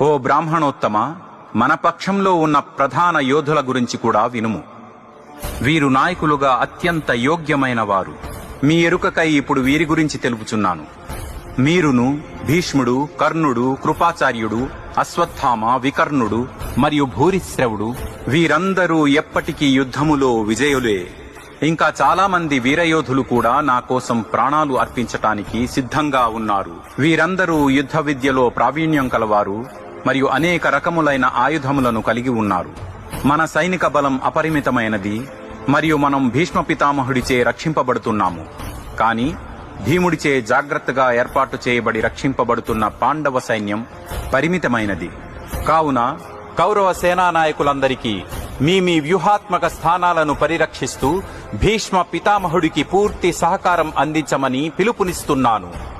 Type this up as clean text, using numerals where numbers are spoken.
ఓ బ్రాహ్మణోత్తమ, మన పక్షంలో ఉన్న ప్రధాన యోధుల గురించి కూడా వినుము. వీరు నాయకులుగా అత్యంత యోగ్యమైన వారు. మీ ఎరుకకై ఇప్పుడు వీరి గురించి తెలుపుచున్నాను. మీరును, భీష్ముడు, కర్ణుడు, కృపాచార్యుడు, అశ్వత్థామ, వికర్ణుడు మరియు భూరిశ్రవుడు వీరందరూ ఎప్పటికీ యుద్ధములో విజయులే. ఇంకా చాలా మంది వీరయోధులు కూడా నా కోసం ప్రాణాలు అర్పించటానికి సిద్ధంగా ఉన్నారు. వీరందరూ యుద్ధ విద్యలో ప్రావీణ్యం కలవారు మరియు అనేక రకములైన ఆయుధములను కలిగి ఉన్నారు. మన సైనిక బలం అపరిమితమైనది మరియు మనం భీష్మ పితామహుడిచే రక్షింపబడుతున్నాము. కాని భీముడిచే జాగ్రత్తగా ఏర్పాటు చేయబడి రక్షింపబడుతున్న పాండవ సైన్యం పరిమితమైనది. కావున కౌరవ సేనానాయకులందరికీ మీ వ్యూహాత్మక స్థానాలను పరిరక్షిస్తూ భీష్మ పితామహుడికి పూర్తి సహకారం అందించమని పిలుపునిస్తున్నాను.